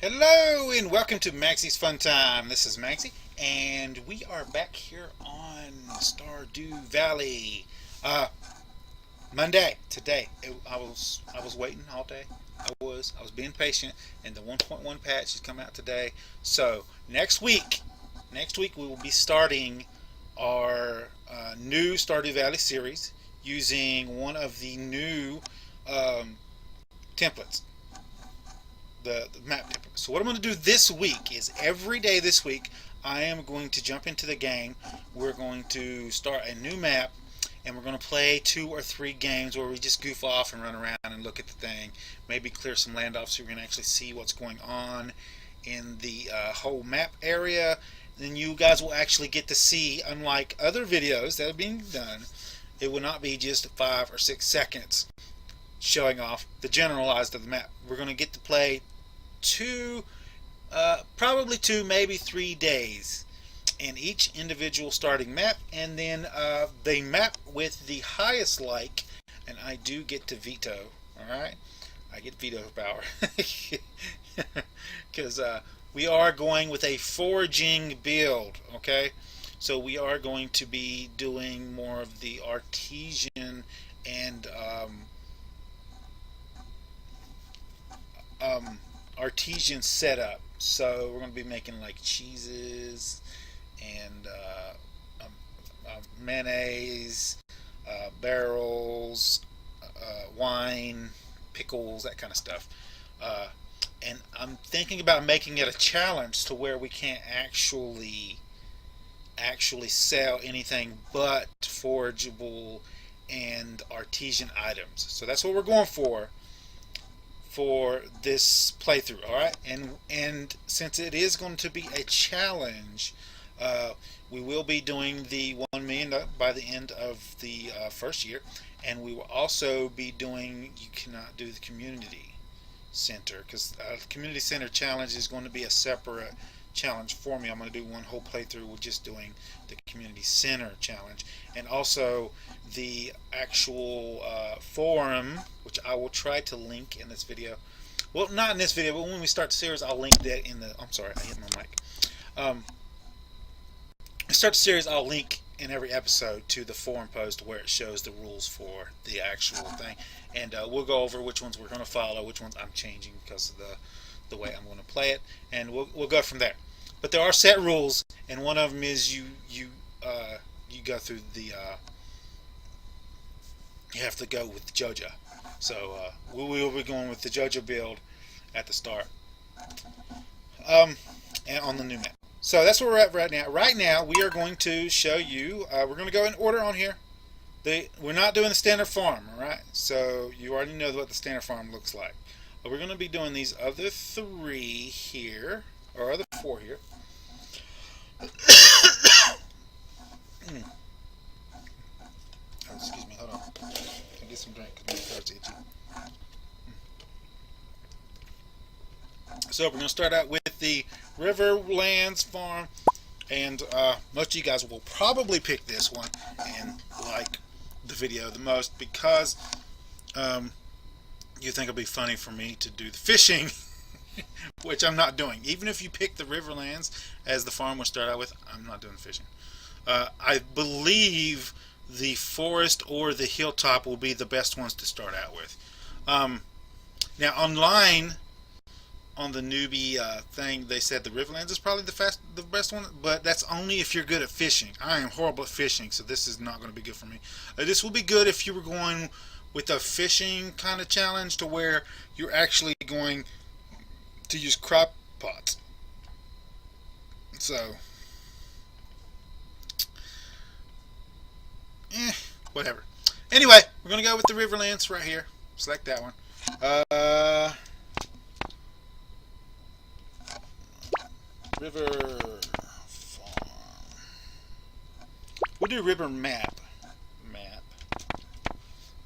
Hello and welcome to Maggie's Fun Time. This is Magzie, and we are back here on Stardew Valley. Uh, Monday today. I was waiting all day. I was being patient, and the 1.1 patch has come out today. So next week we will be starting our new Stardew Valley series using one of the new um, templates, the map template. So what I'm going to do this week is every day this week I am going to jump into the game. We're going to start a new map, and we're going to play 2 or 3 games where we just goof off and run around and look at the thing. Maybe clear some land off so we can actually see what's going on in the whole map area. Then you guys will actually get to see, unlike other videos that are being done, it will not be just 5 or 6 seconds showing off the generalized of the map. We're going to get to play probably 2, maybe 3 days in each individual starting map, and then the map with the highest like, and I do get to veto. All right, I get veto power because we are going with a foraging build. Okay, so we are going to be doing more of the artesian and artesian setup. So we're going to be making like cheeses and mayonnaise, barrels, wine, pickles, that kind of stuff. Uh, and I'm thinking about making it a challenge to where we can't actually sell anything but forageable and artesian items. So that's what we're going for this playthrough. All right, and since it is going to be a challenge, uh, we will be doing the 1 million by the end of the first year, and we will also be doing. You cannot do the community center because the community center challenge is going to be a separate challenge for me. I'm going to do one whole playthrough with just doing the community center challenge, and also the actual forum, which I will try to link in this video. Well, not in this video, but when we start the series, I'll link that in the. I'm sorry, I hit my mic. Um, we start the series, I'll link in every episode to the forum post where it shows the rules for the actual thing, and we'll go over which ones we're going to follow, which ones I'm changing because of the way I'm going to play it, and we'll go from there. But there are set rules, and one of them is you go through the you have to go with the JoJo. So we will be going with the JoJo build at the start, and on the new map. So that's where we're at right now. Right now, we are going to show you. We're going to go in order on here. We're not doing the standard farm, all right? So you already know what the standard farm looks like. But we're going to be doing these other 3 here, or other 4 here. Oh, excuse me, hold on. Can I get some drink because my throat's itchy. So we're going to start out with the Riverlands farm, and most of you guys will probably pick this one and like the video the most because you think it'll be funny for me to do the fishing, which I'm not doing. Even if you pick the Riverlands as the farm we'll start out with, I'm not doing the fishing. I believe the forest or the hilltop will be the best ones to start out with. Now online on the newbie thing, they said the Riverlands is probably the best one, but that's only if you're good at fishing. I am horrible at fishing, so this is not going to be good for me. This will be good if you were going with a fishing kind of challenge to where you're actually going to use crop pots. So, whatever. Anyway, we're going to go with the Riverlands right here. Select that one. River farm. We'll do river map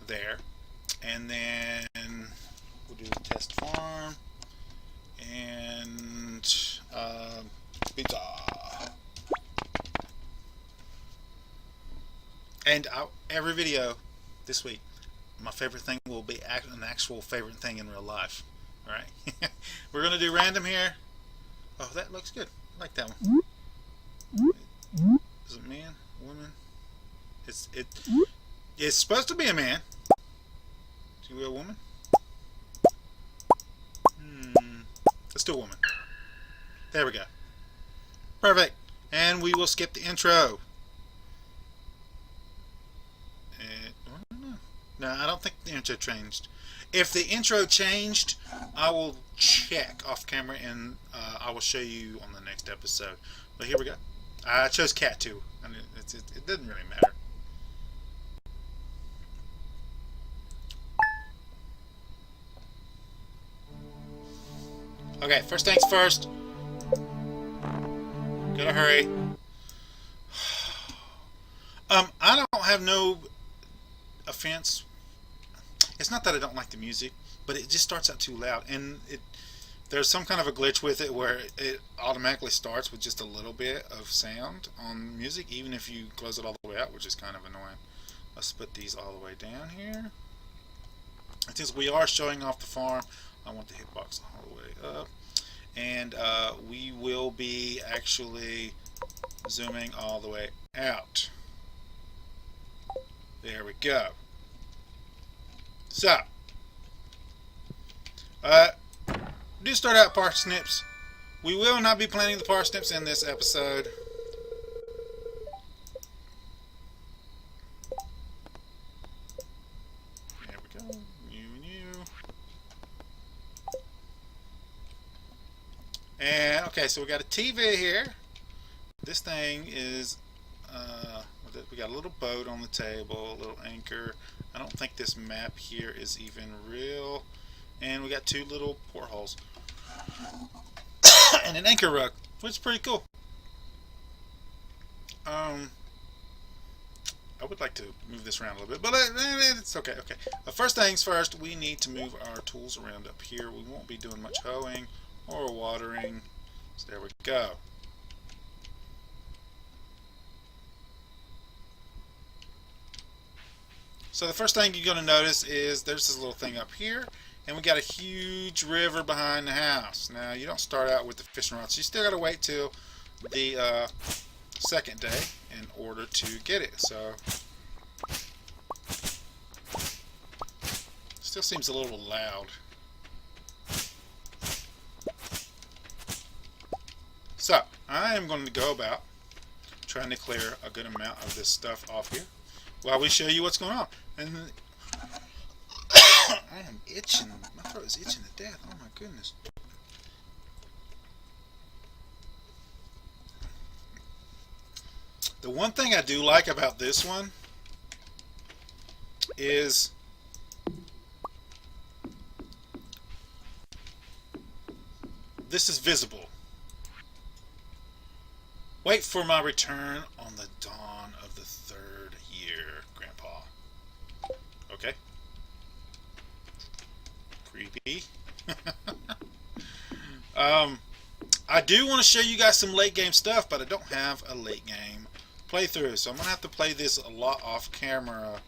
there, and then we'll do test farm and pizza. And every video this week, my favorite thing will be an actual favorite thing in real life. Alright. We're going to do random here. Oh, that looks good. I like that one. Is it man? Woman? It's supposed to be a man. Is you a woman? Let's do a woman. There we go. Perfect. And we will skip the intro. No, I don't think the intro changed. If the intro changed, I will check off camera and I will show you on the next episode. But here we go. I chose cat too. I mean, it doesn't really matter. Okay, first things first. Gotta hurry. I don't have no offense. It's not that I don't like the music, but it just starts out too loud, and there's some kind of a glitch with it where it automatically starts with just a little bit of sound on music, even if you close it all the way out, which is kind of annoying. Let's put these all the way down here. And since we are showing off the farm, I want the hitbox all the way up, and we will be actually zooming all the way out. There we go. So, do start out parsnips. We will not be planting the parsnips in this episode. There we go. New. And, okay, so we got a TV here. This thing is, we got a little boat on the table, a little anchor. I don't think this map here is even real. And we got two little portholes. And an anchor rug, which is pretty cool. I would like to move this around a little bit, but it's okay. Okay. First things first, we need to move our tools around up here. We won't be doing much hoeing or watering. So there we go. So the first thing you're going to notice is there's this little thing up here, and we got a huge river behind the house. Now, you don't start out with the fishing rods. You still got to wait till the second day in order to get it. So, still seems a little loud. So, I am going to go about trying to clear a good amount of this stuff off here while we show you what's going on. And I am itching. My throat is itching to death. Oh my goodness. The one thing I do like about this one is this is visible. Wait for my return on the dawn of the third year, Grandpa. Okay. Creepy. I do want to show you guys some late game stuff, but I don't have a late game playthrough, so I'm going to have to play this a lot off camera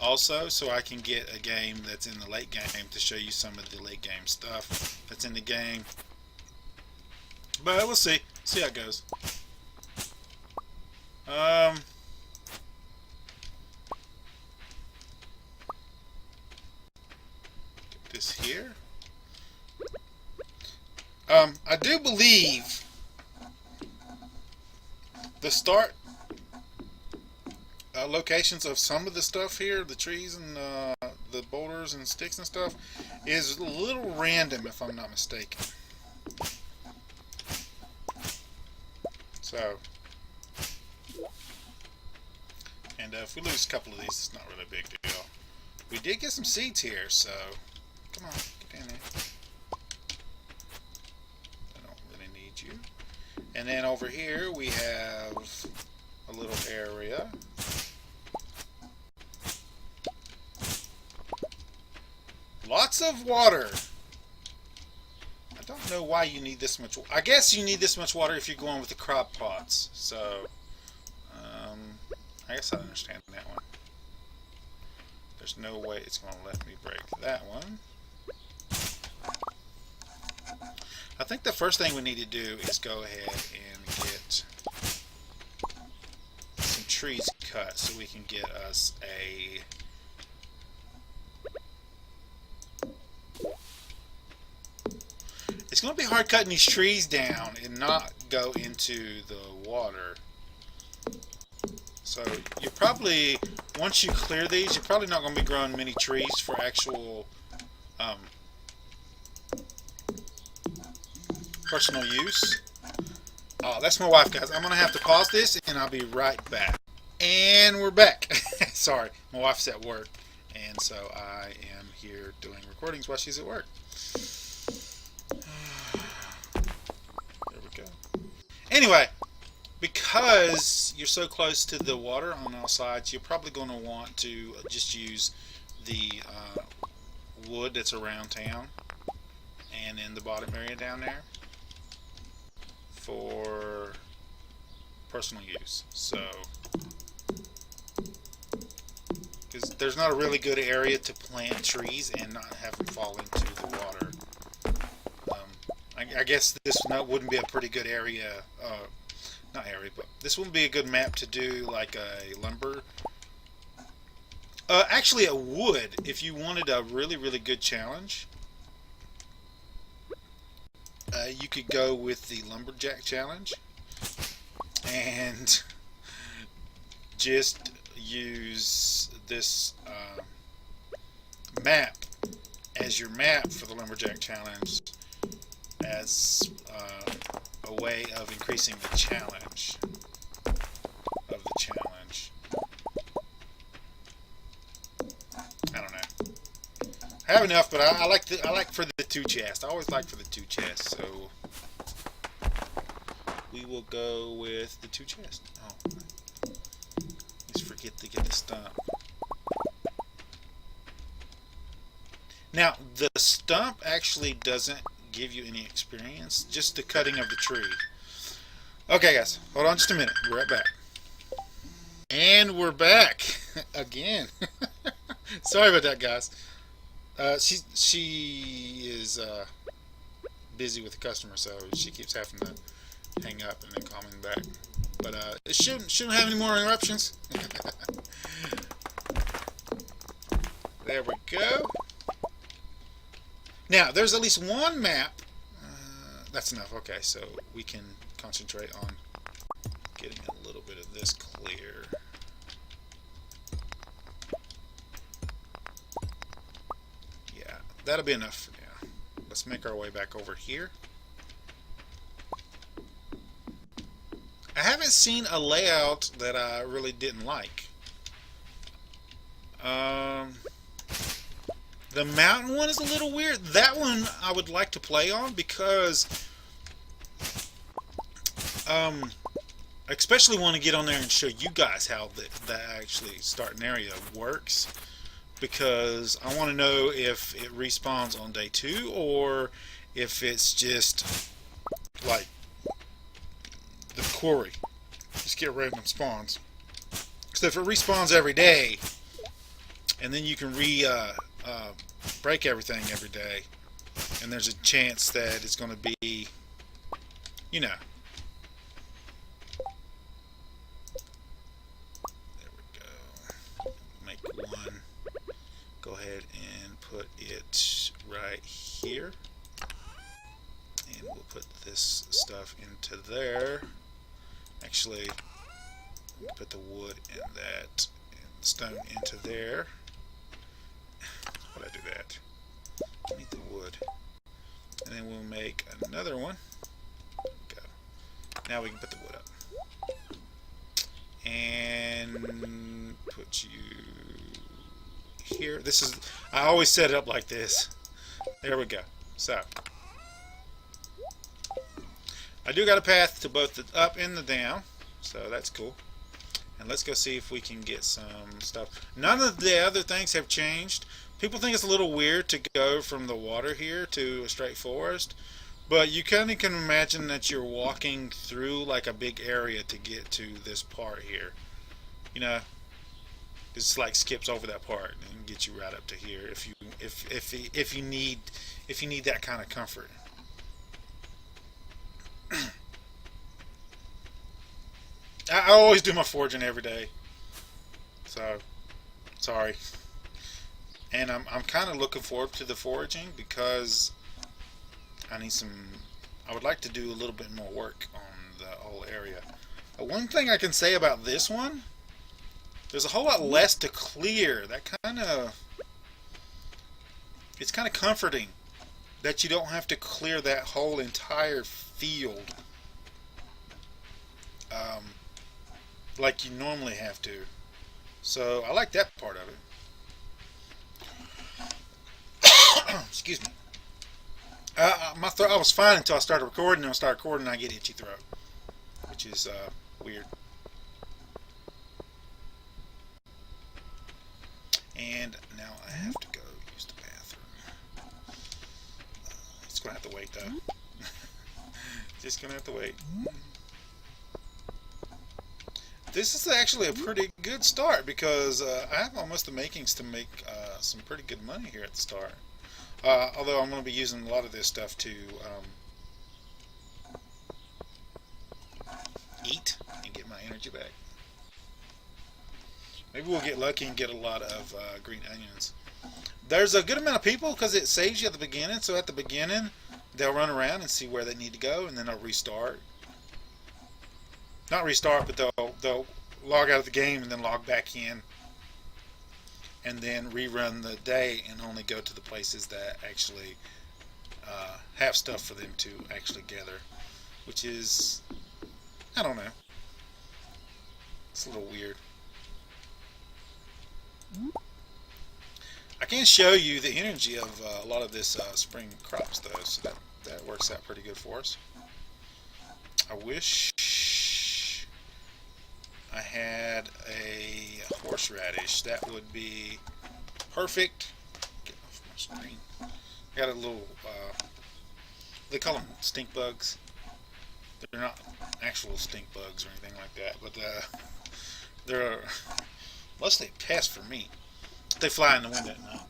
also, so I can get a game that's in the late game to show you some of the late game stuff that's in the game. But we'll see. See how it goes. Get this here. I do believe the start locations of some of the stuff here, the trees and the boulders and sticks and stuff, is a little random if I'm not mistaken. So, and if we lose a couple of these, it's not really a big deal. We did get some seeds here, so come on, get down there. I don't really need you. And then over here we have a little area. Lots of water. I don't know why you need this much. I guess you need this much water if you're going with the crop pots. So, I guess I understand that one. There's no way it's going to let me break that one. I think the first thing we need to do is go ahead and get some trees cut so we can get us a... It's going to be hard cutting these trees down and not go into the water. So you're probably, once you clear these, you're probably not going to be growing many trees for actual personal use. Oh, that's my wife, guys. I'm going to have to pause this and I'll be right back. And we're back. Sorry, my wife's at work. And so I am here doing recordings while she's at work. There we go. Anyway, because you're so close to the water on all sides, you're probably going to want to just use the wood that's around town and in the bottom area down there for personal use. So, because there's not a really good area to plant trees and not have them fall into the water. I guess this wouldn't be a pretty good area, not area, but this wouldn't be a good map to do like a lumber. Actually, it would if you wanted a really, really good challenge. You could go with the lumberjack challenge and just use this map as your map for the lumberjack challenge as a way of increasing the challenge of the challenge. I don't know. I have enough, but I like for the 2 chests. I always like for the 2 chests, so we will go with the 2 chests. Oh, just forget to get the stump. Now, the stump actually doesn't give you any experience, just the cutting of the tree. Okay, guys, hold on just a minute. We're right back. And we're back again. Sorry about that, guys. She is busy with the customer, so she keeps having to hang up and then call me back. But it shouldn't have any more interruptions. There we go. Now, there's at least one map. That's enough. Okay, so we can concentrate on getting a little bit of this clear. Yeah, that'll be enough for now. Let's make our way back over here. I haven't seen a layout that I really didn't like. The mountain one is a little weird. That one I would like to play on because I especially want to get on there and show you guys how that actually starting area works, because I want to know if it respawns on day 2 or if it's just like the quarry. Just get random spawns. So if it respawns every day and then you can break everything every day, and there's a chance that it's going to be, you know. There we go. Make one. Go ahead and put it right here. And we'll put this stuff into there. Actually, put the wood in that, and the stone into there. Why'd I do that? Give me the wood. And then we'll make another one. Go. Now we can put the wood up. And put you here. This is, I always set it up like this. There we go. So, I do got a path to both the up and the down. So that's cool. And let's go see if we can get some stuff. None of the other things have changed. People think it's a little weird to go from the water here to a straight forest, but you kind of can imagine that you're walking through like a big area to get to this part here. You know, it's like skips over that part and gets you right up to here if you need that kind of comfort. I always do my foraging every day. So, sorry. And I'm kind of looking forward to the foraging because I need some. I would like to do a little bit more work on the whole area. One thing I can say about this one, there's a whole lot less to clear. That kind of, it's kind of comforting that you don't have to clear that whole entire field um, like you normally have to. So I like that part of it. Excuse me. My throat. I was fine until I started recording. And I start recording, and I get itchy throat, which is weird. And now I have to go use the bathroom. It's gonna have to wait though. Just gonna have to wait. This is actually a pretty good start because I have almost the makings to make some pretty good money here at the start. Although I'm going to be using a lot of this stuff to eat and get my energy back. Maybe we'll get lucky and get a lot of green onions. There's a good amount of people because it saves you at the beginning. So at the beginning, they'll run around and see where they need to go, and then they'll restart. Not restart, but they'll log out of the game and then log back in, and then rerun the day and only go to the places that actually have stuff for them to actually gather, which is, I don't know, it's a little weird. I can show you the energy of a lot of this spring crops though, so that works out pretty good for us. I wish I had a horseradish. That would be perfect. Get off my screen. I got a little, they call them stink bugs. They're not actual stink bugs or anything like that, but they're mostly a pest for me. They fly in the window at night.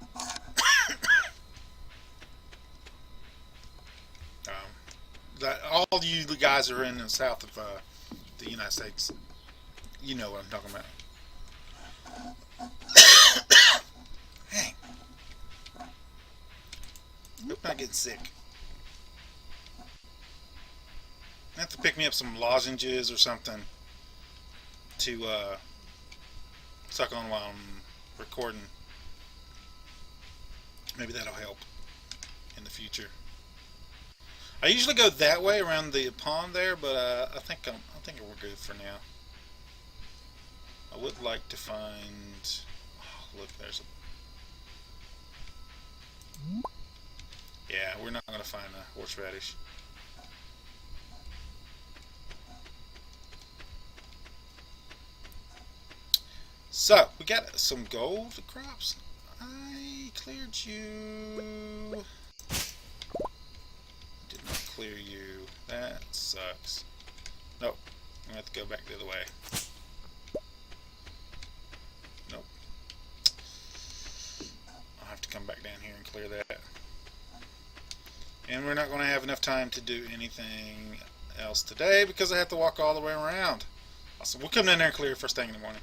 All you guys are in the south of the United States, you know what I'm talking about. Dang. Hope I'm not getting sick. I have to pick me up some lozenges or something to suck on while I'm recording. Maybe that'll help in the future. I usually go that way around the pond there, but I think we're good for now. I would like to find. Oh, look, there's a. Yeah, we're not gonna find a horseradish. So we got some gold crops. I cleared you. Did not clear you. That sucks. Nope. I'm gonna have to go back the other way. Nope. I'll have to come back down here and clear that. And we're not going to have enough time to do anything else today because I have to walk all the way around. Awesome. We'll come down there and clear first thing in the morning.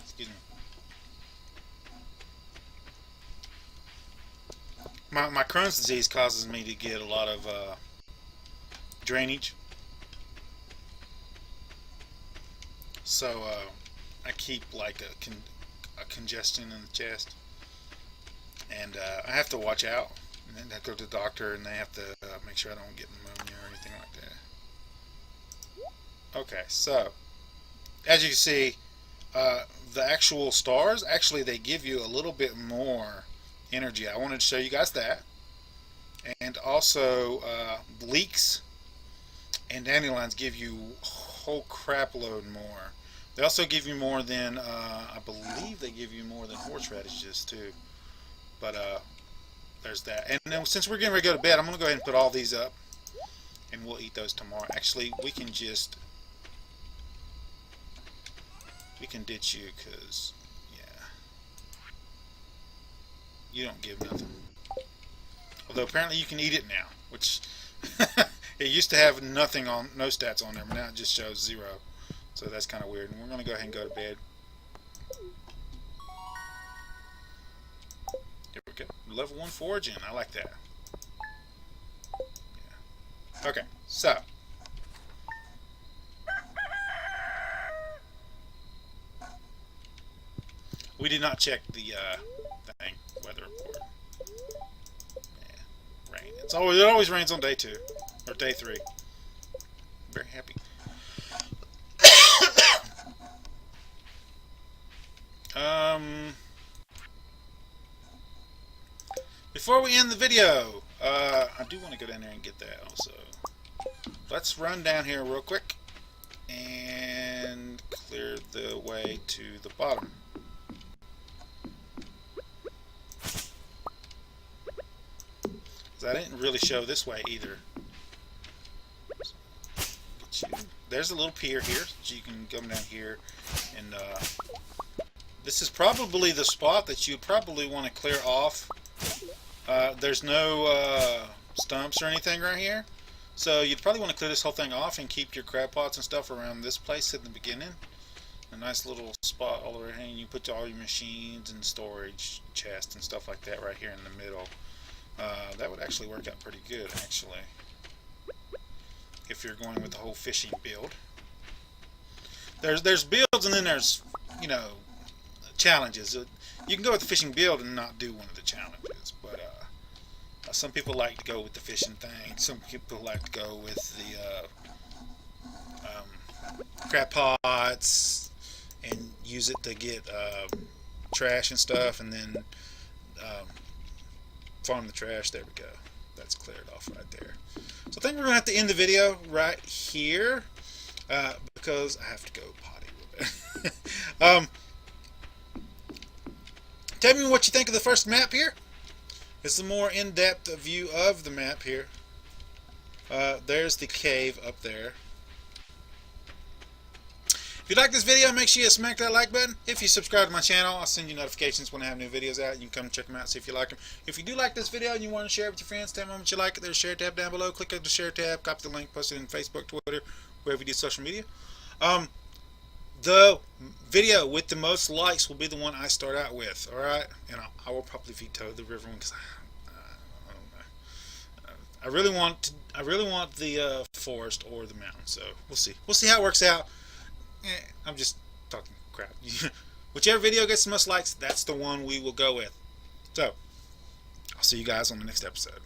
Excuse me. My Crohn's disease causes me to get a lot of drainage. So I keep like a congestion in the chest, and I have to watch out. And then I have to go to the doctor, and they have to make sure I don't get pneumonia or anything like that. Okay, so as you can see, the actual stars actually they give you a little bit more energy. I wanted to show you guys that, and also leeks and dandelions give you a whole crap load more. They also give you more than, I believe they give you more than horseradishes too. But there's that. And then since we're getting ready to go to bed, I'm going to go ahead and put all these up. And we'll eat those tomorrow. Actually, we can ditch you because, yeah. You don't give nothing. Although apparently you can eat it now, which it used to have nothing on, no stats on there, but now it just shows 0. So that's kind of weird. And we're going to go ahead and go to bed. Here we go. Level 1 foraging. I like that. Yeah. Okay, so. We did not check the thing, weather report. Yeah, rain. It always rains on day 2 or day 3. Very happy. Before we end the video, I do want to go down there and get that also. Let's run down here real quick and clear the way to the bottom. I didn't really show this way either. So, there's a little pier here, so you can come down here, and this is probably the spot that you probably want to clear off. There's no stumps or anything right here, so you'd probably want to clear this whole thing off and keep your crab pots and stuff around this place in the beginning. A nice little spot all over here, and you put all your machines and storage chests and stuff like that right here in the middle. That would actually work out pretty good, actually, if you're going with the whole fishing build. There's builds, and then there's, you know, challenges. You can go with the fishing build and not do one of the challenges, but some people like to go with the fishing thing. Some people like to go with the crab pots and use it to get trash and stuff, and then farm the trash. There we go. That's cleared off right there. So I think we're going to have to end the video right here because I have to go potty a little bit. Tell me what you think of the first map here. It's a more in-depth view of the map here. There's the cave up there. If you like this video, make sure you smack that like button. If you subscribe to my channel, I'll send you notifications when I have new videos out. You can come check them out, see if you like them. If you do like this video and you want to share it with your friends, tell them how much you like it. There's a share tab down below. Click on the share tab, copy the link, post it in Facebook, Twitter, wherever you do social media. The video with the most likes will be the one I start out with, alright? And I will probably veto the river one because I don't know. I really want the forest or the mountain, so we'll see. We'll see how it works out. I'm just talking crap. Whichever video gets the most likes, that's the one we will go with. So, I'll see you guys on the next episode.